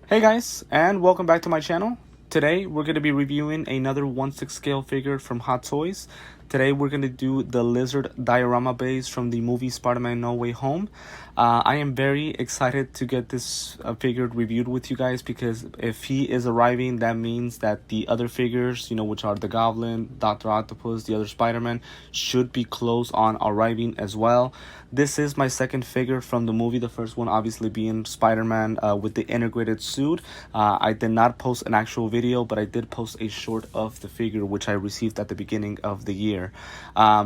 Hey guys, and welcome back to my channel. Today we're going to be reviewing another 1/6 scale figure from Hot Toys. Today we're going to do the Lizard Diorama base from the movie Spider-Man No Way Home. I am very excited to get this figure reviewed with you guys because if he is arriving, that means that the other figures, which are the Goblin, Dr. Octopus, the other Spider-Man, should be close on arriving as well. This is my second figure from the movie, the first one obviously being Spider-Man with the integrated suit. I did not post an actual video, but I did post a short of the figure which I received at the beginning of the year.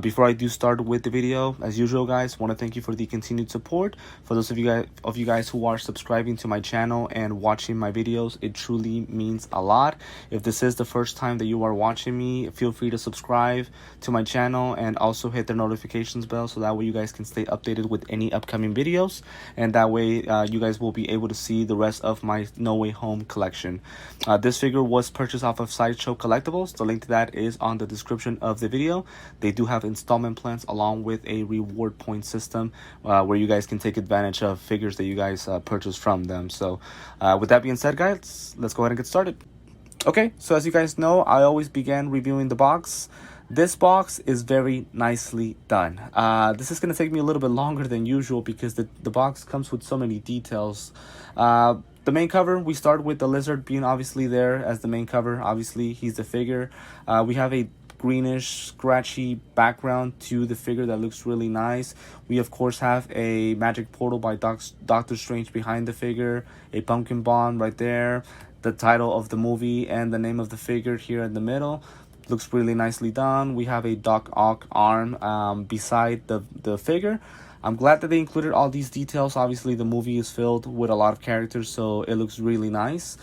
Before I do start with the video, as usual guys, want to thank you for the continued support. For those of you guys who are subscribing to my channel and watching my videos, it truly means a lot. If this is the first time that you are watching me, feel free to subscribe to my channel and also hit the notifications bell so that way you guys can stay updated with any upcoming videos, and that way you guys will be able to see the rest of my No Way Home collection. This figure was purchased off of Sideshow Collectibles. The link to that is on the description of the video. They do have installment plans along with a reward point system where you guys can take advantage of figures that you guys purchase from them. So with that being said guys, let's go ahead and get started. Okay, so as you guys know, I always begin reviewing the box. This box is very nicely done. This is going to take me a little bit longer than usual because the box comes with so many details. The main cover, we start with the Lizard being obviously there as the main cover. Obviously, he's the figure. We have a greenish scratchy background to the figure that looks really nice. We of course have a magic portal by Doctor Strange behind the figure, a pumpkin bomb right there, the title of the movie and the name of the figure here in the middle. Looks really nicely done. We have a Doc Ock arm beside the figure. I'm glad that they included all these details. Obviously, the movie is filled with a lot of characters, so it looks really nice.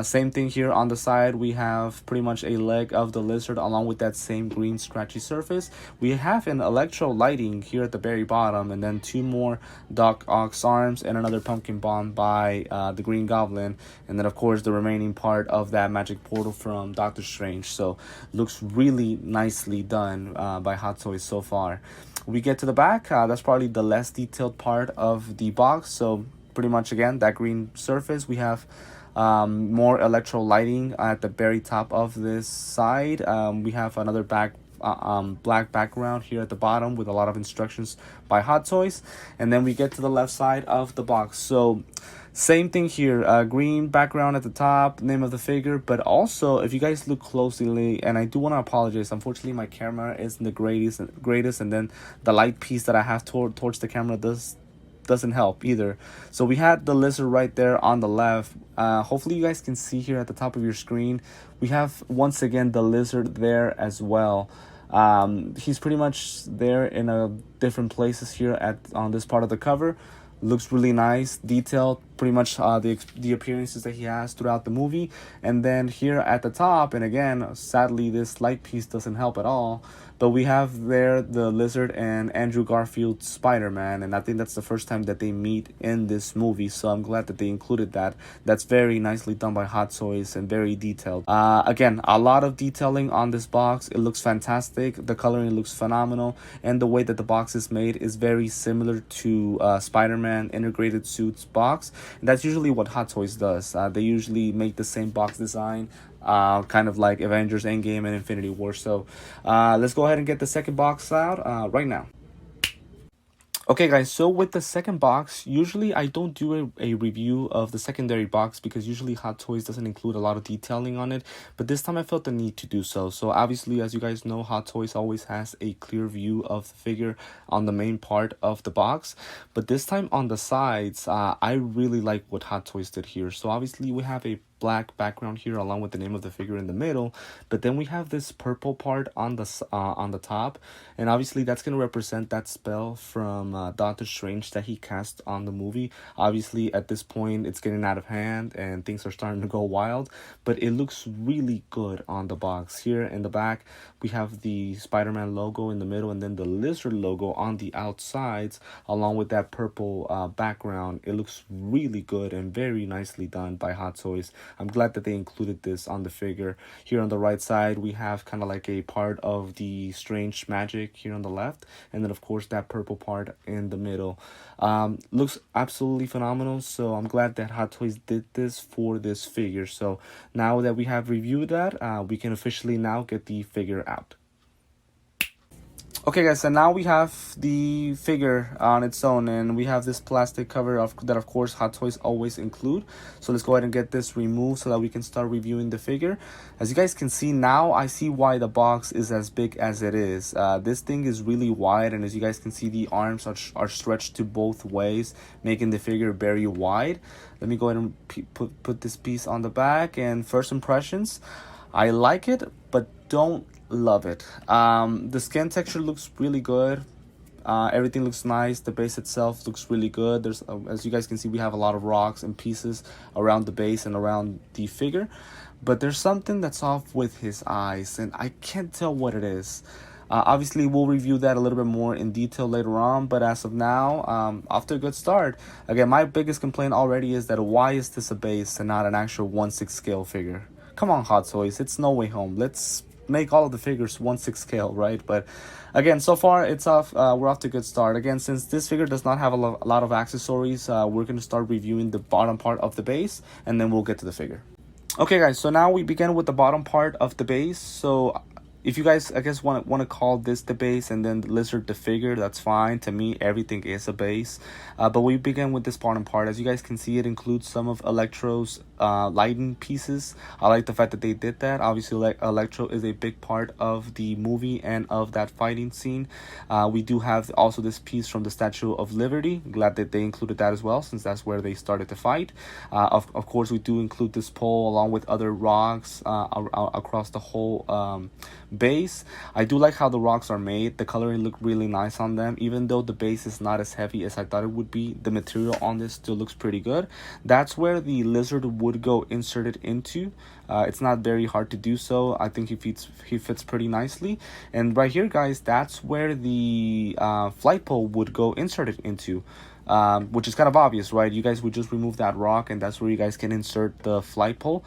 Same thing here on the side. We have pretty much a leg of the Lizard along with that same green scratchy surface. We have an electro lighting here at the very bottom, and then two more Doc Ock's arms and another pumpkin bomb by the Green Goblin, and then of course the remaining part of that magic portal from Doctor Strange. So looks really nicely done by Hot Toys so far. We get to the back. That's probably the less detailed part of the box. So pretty much again, that green surface. We have more electro lighting at the very top of this side. We have another black background here at the bottom with a lot of instructions by Hot Toys, and then we get to the left side of the box. So same thing here, green background at the top, name of the figure, but also if you guys look closely, and I do want to apologize, unfortunately my camera isn't the greatest, and then the light piece that I have towards the camera doesn't help either. So we had the Lizard right there on the left. Hopefully you guys can see here at the top of your screen, we have once again the Lizard there as well. He's pretty much there in different places here on this part of the cover. Looks really nice, detailed, pretty much the appearances that he has throughout the movie. And then here at the top, and again, sadly this light piece doesn't help at all, but we have there the Lizard and Andrew Garfield's Spider-Man, and I think that's the first time that they meet in this movie, so I'm glad that they included that. That's very nicely done by Hot Toys and very detailed. Again, a lot of detailing on this box. It looks fantastic. The coloring looks phenomenal, and the way that the box is made is very similar to Spider-Man integrated suits box. And that's usually what Hot Toys does. They usually make the same box design, kind of like Avengers Endgame and Infinity War. So let's go ahead and get the second box out right now. Okay guys, so with the second box, usually I don't do a review of the secondary box because usually Hot Toys doesn't include a lot of detailing on it, but this time I felt the need to do so. So obviously, as you guys know, Hot Toys always has a clear view of the figure on the main part of the box, but this time on the sides, I really like what Hot Toys did here. So obviously we have a black background here along with the name of the figure in the middle, but then we have this purple part on the top, and obviously that's going to represent that spell from Doctor Strange that he cast on the movie. Obviously at this point it's getting out of hand and things are starting to go wild, but it looks really good on the box. Here in the back we have the Spider-Man logo in the middle, and then the lizard logo on the outsides, along with that purple background. It looks really good and very nicely done by Hot Toys. I'm glad that they included this on the figure. Here on the right side, we have kind of like a part of the Strange Magic here on the left, and then of course that purple part in the middle. Looks absolutely phenomenal, so I'm glad that Hot Toys did this for this figure. So now that we have reviewed that, we can officially now get the figure out. Okay guys, so now we have the figure on its own, and we have this plastic cover that of course Hot Toys always include. So let's go ahead and get this removed so that we can start reviewing the figure. As you guys can see now, I see why the box is as big as it is. This thing is really wide, and as you guys can see, the arms are stretched to both ways, making the figure very wide. Let me go ahead and put this piece on the back, and first impressions, I like it, but don't love it. The skin texture looks really good. Everything looks nice. The base itself looks really good. There's as you guys can see, we have a lot of rocks and pieces around the base and around the figure, but there's something that's off with his eyes, and I can't tell what it is. Obviously, we'll review that a little bit more in detail later on, but as of now, off to a good start. Again, my biggest complaint already is that why is this a base and not an actual 1/6 scale figure? Come on, Hot Toys, it's No Way Home. Let's make all of the figures 1/6 scale, right? But again, so far it's off. We're off to a good start. Again, since this figure does not have a lot of accessories, we're going to start reviewing the bottom part of the base, and then we'll get to the figure. Okay guys, so now we begin with the bottom part of the base. So if you guys, I guess, want to call this the base and then the lizard the figure, that's fine. To me, everything is a base. But we begin with this bottom part. As you guys can see, it includes some of Electro's lighting pieces. I like the fact that they did that. Obviously, like, Electro is a big part of the movie and of that fighting scene. We do have also this piece from the Statue of Liberty. Glad that they included that as well, since that's where they started to fight. Of course, we do include this pole along with other rocks across the whole base. I do like how the rocks are made. The coloring look really nice on them. Even though the base is not as heavy as I thought it would be, the material on this still looks pretty good. That's where the lizard would go inserted into. It's not very hard to do so. I think he fits pretty nicely. And right here, guys, that's where the flight pole would go inserted into. Which is kind of obvious, right? You guys would just remove that rock, and that's where you guys can insert the flight pole.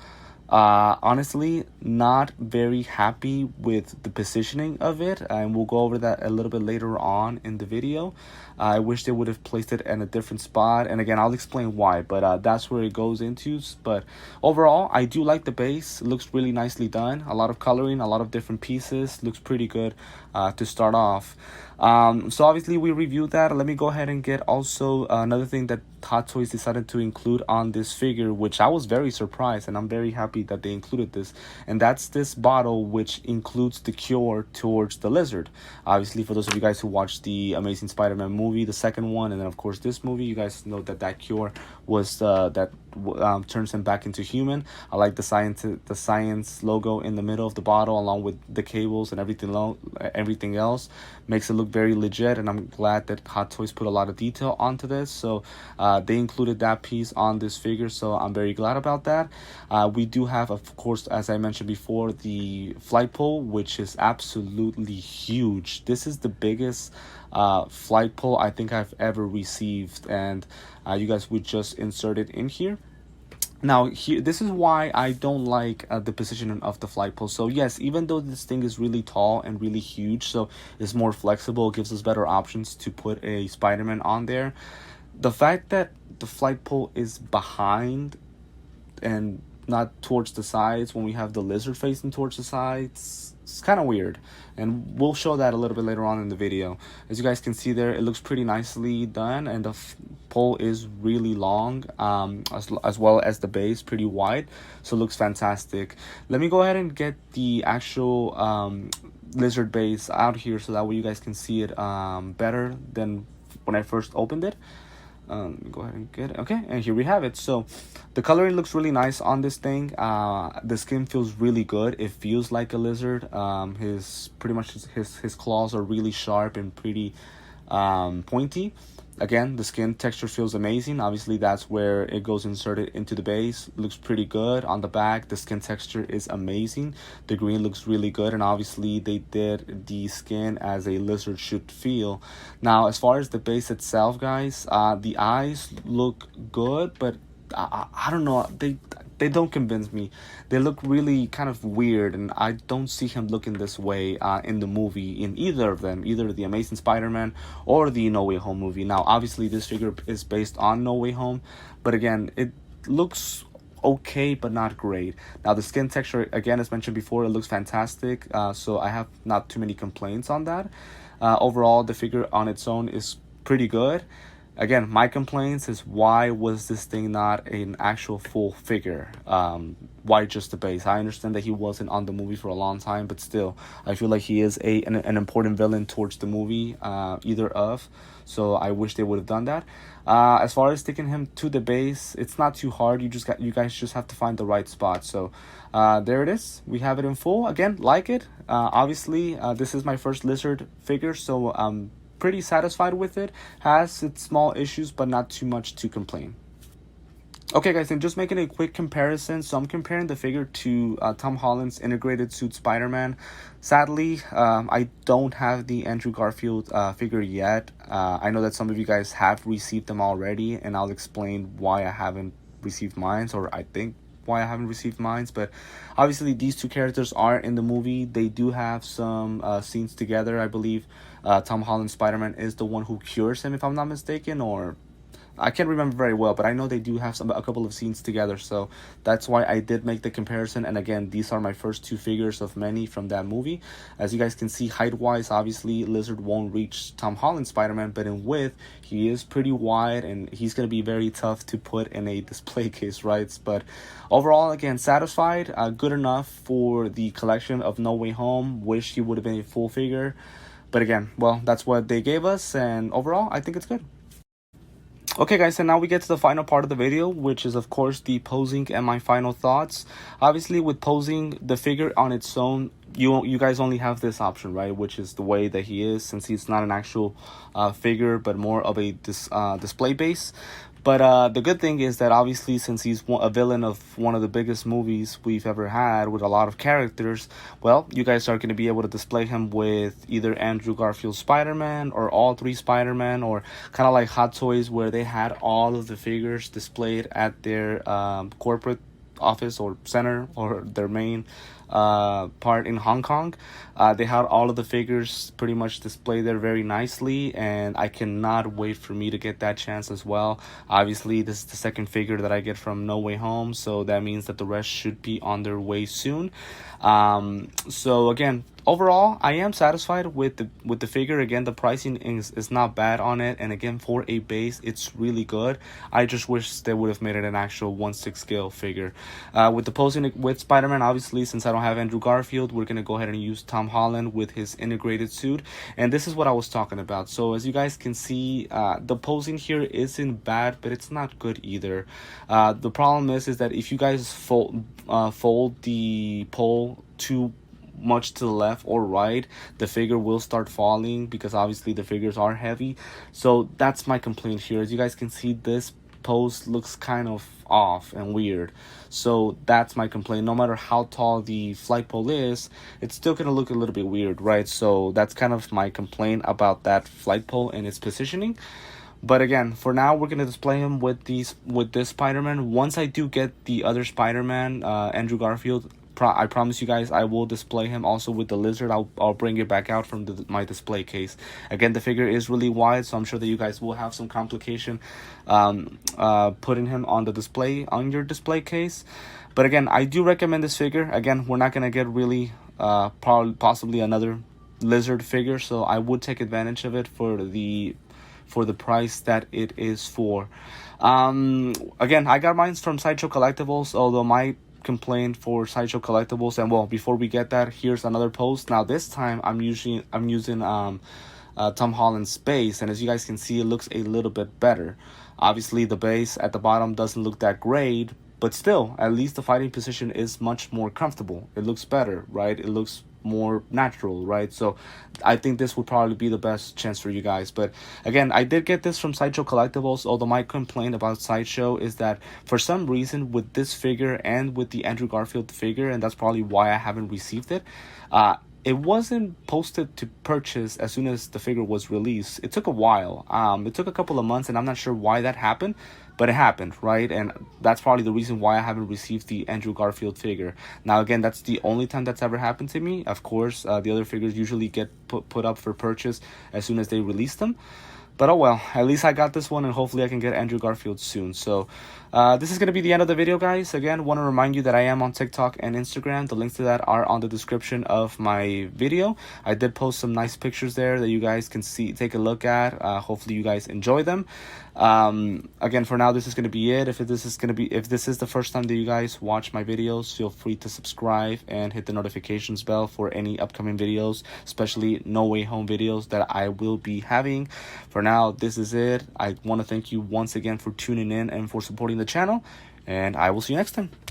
Honestly, not very happy with the positioning of it, and we'll go over that a little bit later on in the video. I wish they would have placed it in a different spot, and again, I'll explain why, but that's where it goes into. But overall, I do like the base. It looks really nicely done. A lot of coloring, a lot of different pieces. Looks pretty good to start off. So obviously we reviewed that. Let me go ahead and get also another thing that Hot Toys decided to include on this figure, which I was very surprised, and I'm very happy that they included this, and that's this bottle which includes the cure towards the lizard. Obviously, for those of you guys who watched the Amazing Spider-Man movie, the second one, and then of course this movie, you guys know that cure was that turns him back into human. I like the science logo in the middle of the bottle, along with the cables and everything else. Makes it look very legit, and I'm glad that Hot Toys put a lot of detail onto this. So they included that piece on this figure, so I'm very glad about that. We do have, of course, as I mentioned before, the flight pole, which is absolutely huge. This is the biggest flight pole I think I've ever received, and you guys would just insert it in here. Now, this is why I don't like the positioning of the flight pole. So yes, even though this thing is really tall and really huge, so it's more flexible, it gives us better options to put a Spider-Man on there. The fact that the flight pole is behind and not towards the sides when we have the lizard facing towards the sides, it's kind of weird, and we'll show that a little bit later on in the video. As you guys can see there, it looks pretty nicely done, and the pole is really long, as well as the base pretty wide, so it looks fantastic. Let me go ahead and get the actual lizard base out here so that way you guys can see it better than when I first opened it. Go ahead and get it. Okay, and here we have it. So the coloring looks really nice on this thing. The skin feels really good. It feels like a lizard. His claws are really sharp and pretty pointy. Again, the skin texture feels amazing. Obviously, that's where it goes inserted into the base. Looks pretty good. On the back, the skin texture is amazing. The green looks really good, and obviously they did the skin as a lizard should feel. Now, as far as the base itself, guys, the eyes look good, but I don't know. They don't convince me. They look really kind of weird, and I don't see him looking this way in the movie, in either of them, either the Amazing Spider-Man or the No Way Home movie. Now, obviously, this figure is based on No Way Home, but again, it looks okay, but not great. Now, the skin texture, again, as mentioned before, it looks fantastic, so I have not too many complaints on that. Overall, the figure on its own is pretty good. Again, my complaints is, why was this thing not an actual full figure? Why just the base? I understand that he wasn't on the movie for a long time, but still, I feel like he is an important villain towards the movie, either of. So I wish they would have done that. As far as sticking him to the base, it's not too hard. You guys just have to find the right spot. So there it is. We have it in full. Again, like it. Obviously, this is my first lizard figure, so pretty satisfied with it. Has its small issues, but not too much to complain. Okay, guys, and just making a quick comparison. So I'm comparing the figure to Tom Holland's integrated suit Spider-Man. Sadly, I don't have the Andrew Garfield figure yet. I know that some of you guys have received them already, and I'll explain why I haven't received mine, or I think why I haven't received mine. But obviously, these two characters are in the movie. They do have some scenes together. I believe Tom Holland's Spider-Man is the one who cures him, if I'm not mistaken, or I can't remember very well, but I know they do have a couple of scenes together, so that's why I did make the comparison. And again, these are my first two figures of many from that movie. As you guys can see, height-wise, obviously, Lizard won't reach Tom Holland's Spider-Man, but in width, he is pretty wide, and he's going to be very tough to put in a display case, right? But overall, again, satisfied, good enough for the collection of No Way Home. Wish he would have been a full figure, but again, well, that's what they gave us, and overall, I think it's good. Okay, guys, and now we get to the final part of the video, which is, of course, the posing and my final thoughts. Obviously, with posing the figure on its own, you guys only have this option, right? Which is the way that he is, since he's not an actual figure, but more of a display base. But the good thing is that obviously, since he's a villain of one of the biggest movies we've ever had with a lot of characters, well, you guys are going to be able to display him with either Andrew Garfield's Spider-Man or all three Spider-Man, or kind of like Hot Toys, where they had all of the figures displayed at their corporate office or center, or their main part in Hong Kong. They had all of the figures pretty much displayed there very nicely, and I cannot wait for me to get that chance as well. Obviously, this is the second figure that I get from No Way Home, so that means that the rest should be on their way soon. So again, overall, I am satisfied with the figure. Again, the pricing is not bad on it, and again, for a base, it's really good. I just wish they would have made it an actual 1/6 scale figure. With the posing with Spider-Man, obviously, since I don't have Andrew Garfield, we're gonna go ahead and use Tom Holland with his integrated suit, and this is what I was talking about. So as you guys can see, the posing here isn't bad, but it's not good either. The problem is that if you guys fold the pole too much to the left or right, the figure will start falling, because obviously the figures are heavy. So that's my complaint here. As you guys can see, this pose looks kind of off and weird, so that's my complaint. No matter how tall the flight pole is, it's still gonna look a little bit weird, right? So that's kind of my complaint about that flight pole and its positioning. But again, for now, we're gonna display him with this Spider-Man. Once I do get the other Spider-Man, Andrew Garfield, I promise you guys, I will display him also with the Lizard. I'll bring it back out from my display case. Again, the figure is really wide, so I'm sure that you guys will have some complication putting him on your display case. But again, I do recommend this figure. Again, we're not gonna get really possibly another Lizard figure, so I would take advantage of it for the price that it is for. Again, I got mine from Sideshow Collectibles, although my complaint for Sideshow Collectibles, and well, before we get that, here's another post. Now this time I'm using Tom Holland's base, and as you guys can see, it looks a little bit better. Obviously, the base at the bottom doesn't look that great, but still, at least the fighting position is much more comfortable. It looks better, right? It looks more natural, right? So I think this would probably be the best chance for you guys. But again, I did get this from Sideshow Collectibles, although my complaint about Sideshow is that for some reason with this figure and with the Andrew Garfield figure, and that's probably why I haven't received it, it wasn't posted to purchase as soon as the figure was released. It took a while. It took a couple of months, and I'm not sure why that happened, but it happened, right? And that's probably the reason why I haven't received the Andrew Garfield figure. Now, again, that's the only time that's ever happened to me. Of course, the other figures usually get put up for purchase as soon as they release them. But oh well, at least I got this one, and hopefully I can get Andrew Garfield soon. So this is going to be the end of the video, guys. Again, want to remind you that I am on TikTok and Instagram. The links to that are on the description of my video. I did post some nice pictures there that you guys can see, take a look at. Hopefully you guys enjoy them. Again, for now, this is going to be it. If this is the first time that you guys watch my videos, feel free to subscribe and hit the notifications bell for any upcoming videos, especially No Way Home videos that I will be having. For now, this is it. I want to thank you once again for tuning in and for supporting the channel, and I will see you next time.